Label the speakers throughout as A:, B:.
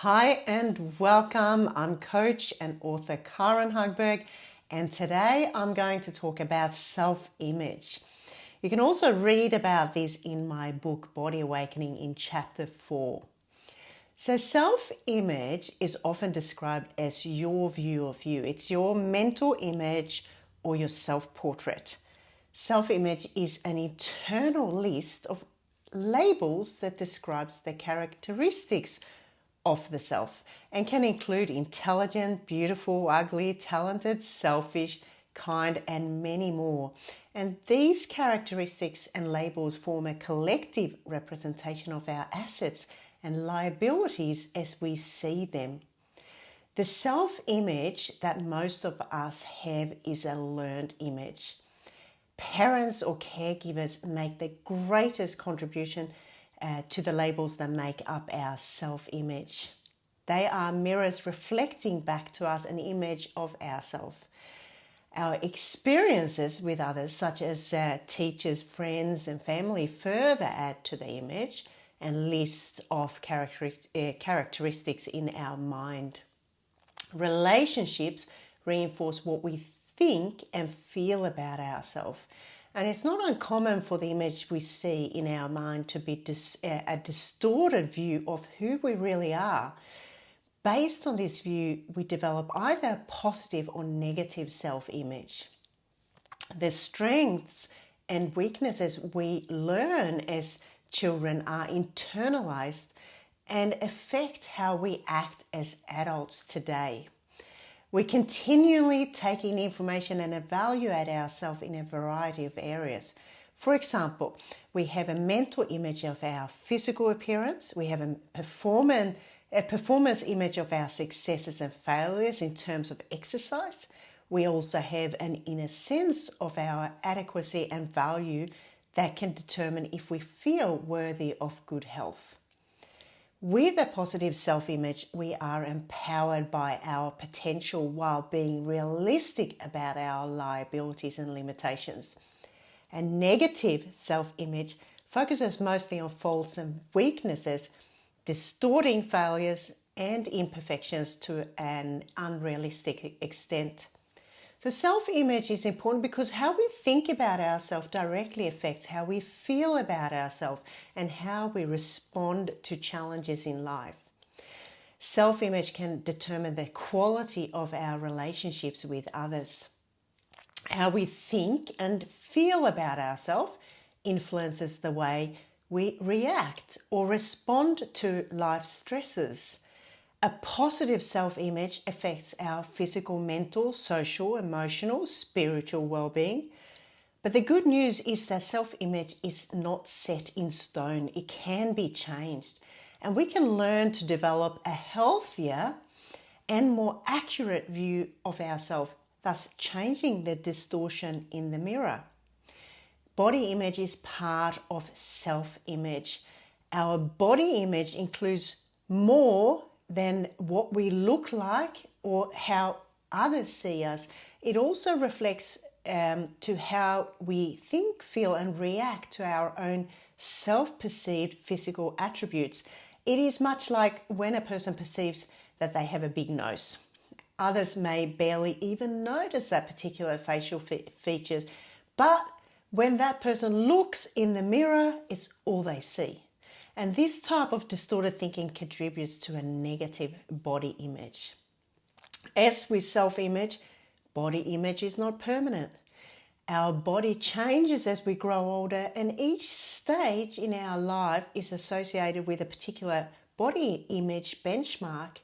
A: Hi and welcome. I'm Coach and author Karin Hagberg, and today I'm going to talk about self-image. You can also read about this in my book Body Awakening in chapter 4. So self-image is often described as your view of you. It's your mental image or your self-portrait. Self-image is an internal list of labels that describes the characteristics of the self and can include intelligent, beautiful, ugly, talented, selfish, kind, and many more. And these characteristics and labels form a collective representation of our assets and liabilities as we see them. The self-image that most of us have is a learned image. Parents or caregivers make the greatest contribution to the labels that make up our self-image. They are mirrors reflecting back to us an image of ourselves. Our experiences with others, such as teachers, friends, and family, further add to the image and list of characteristics in our mind. Relationships reinforce what we think and feel about ourselves. And it's not uncommon for the image we see in our mind to be a distorted view of who we really are. Based on this view, we develop either a positive or negative self-image. The strengths and weaknesses we learn as children are internalized and affect how we act as adults today. We continually take in information and evaluate ourselves in a variety of areas. For example, we have a mental image of our physical appearance. We have a performance image of our successes and failures in terms of exercise. We also have an inner sense of our adequacy and value that can determine if we feel worthy of good health. With a positive self-image, we are empowered by our potential while being realistic about our liabilities and limitations. A negative self-image focuses mostly on faults and weaknesses, distorting failures and imperfections to an unrealistic extent. So self-image is important because how we think about ourselves directly affects how we feel about ourselves and how we respond to challenges in life. Self-image can determine the quality of our relationships with others. How we think and feel about ourselves influences the way we react or respond to life's stresses. A positive self-image affects our physical, mental, social, emotional, spiritual well-being. But the good news is that self-image is not set in stone. It can be changed. And we can learn to develop a healthier and more accurate view of ourselves, thus changing the distortion in the mirror. Body image is part of self-image. Our body image includes more than what we look like or how others see us. It also reflects to how we think, feel, and react to our own self-perceived physical attributes. It is much like when a person perceives that they have a big nose. Others may barely even notice that particular facial features, but when that person looks in the mirror, it's all they see. And this type of distorted thinking contributes to a negative body image. As with self-image, body image is not permanent. Our body changes as we grow older, and each stage in our life is associated with a particular body image benchmark.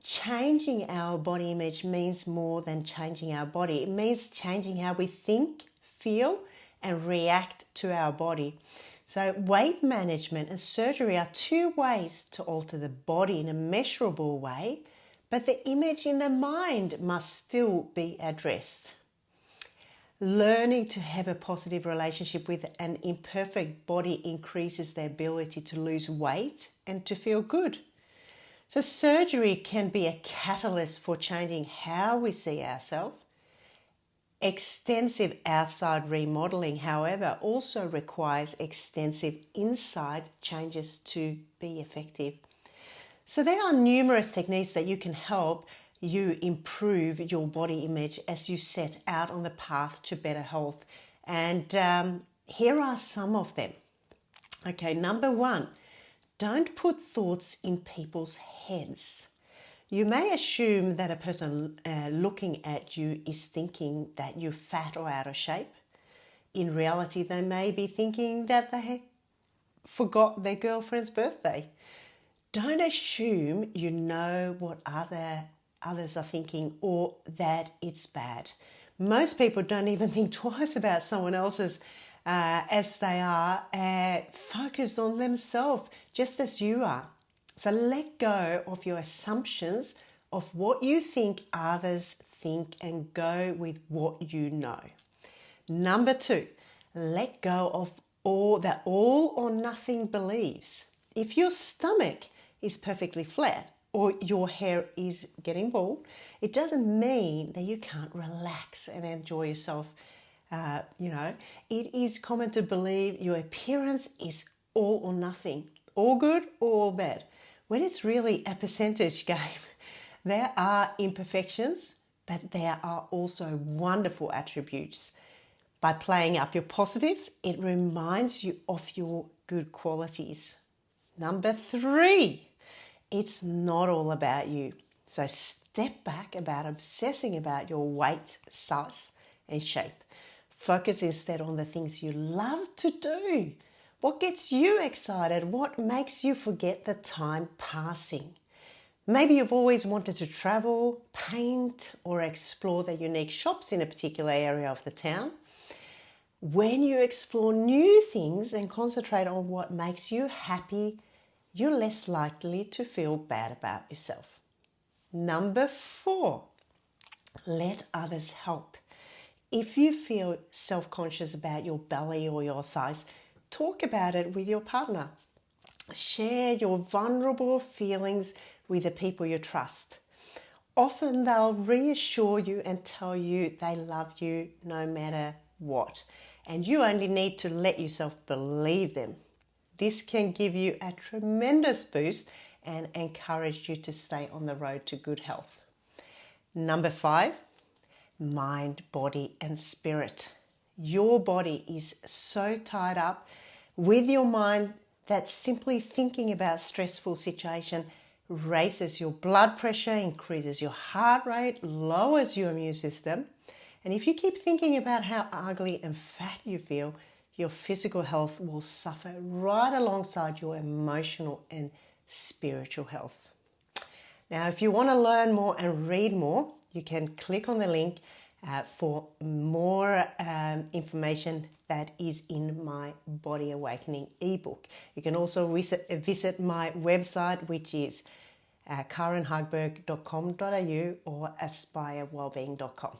A: Changing our body image means more than changing our body. It means changing how we think, feel, and react to our body. So weight management and surgery are two ways to alter the body in a measurable way, but the image in the mind must still be addressed. Learning to have a positive relationship with an imperfect body increases the ability to lose weight and to feel good. So surgery can be a catalyst for changing how we see ourselves. Extensive outside remodeling, however, also requires extensive inside changes to be effective. So there are numerous techniques that you can help you improve your body image as you set out on the path to better health. And here are some of them. Okay, number one, don't put thoughts in people's heads. You may assume that a person looking at you is thinking that you're fat or out of shape. In reality, they may be thinking that they forgot their girlfriend's birthday. Don't assume you know what others are thinking or that it's bad. Most people don't even think twice about someone else's as they are focused on themselves, just as you are. So let go of your assumptions of what you think others think and go with what you know. Number two, let go of all or nothing beliefs. If your stomach is perfectly flat or your hair is getting bald, it doesn't mean that you can't relax and enjoy yourself. It is common to believe your appearance is all or nothing, all good or all bad, when it's really a percentage game. There are imperfections, but there are also wonderful attributes. By playing up your positives, it reminds you of your good qualities. Number three, it's not all about you. So step back about obsessing about your weight, size, and shape. Focus instead on the things you love to do. What gets you excited? What makes you forget the time passing? Maybe you've always wanted to travel, paint, or explore the unique shops in a particular area of the town. When you explore new things and concentrate on what makes you happy, you're less likely to feel bad about yourself. Number four, let others help. If you feel self-conscious about your belly or your thighs, talk about it with your partner. Share your vulnerable feelings with the people you trust. Often they'll reassure you and tell you they love you no matter what. And you only need to let yourself believe them. This can give you a tremendous boost and encourage you to stay on the road to good health. Number five, mind, body, and spirit. Your body is so tied up with your mind that simply thinking about stressful situation raises your blood pressure, increases your heart rate, lowers your immune system. And if you keep thinking about how ugly and fat you feel, your physical health will suffer right alongside your emotional and spiritual health. Now, if you want to learn more and read more, you can click on the link for more information that is in my Body Awakening ebook. You can also visit my website, which is karinhagberg.com.au or aspirewellbeing.com.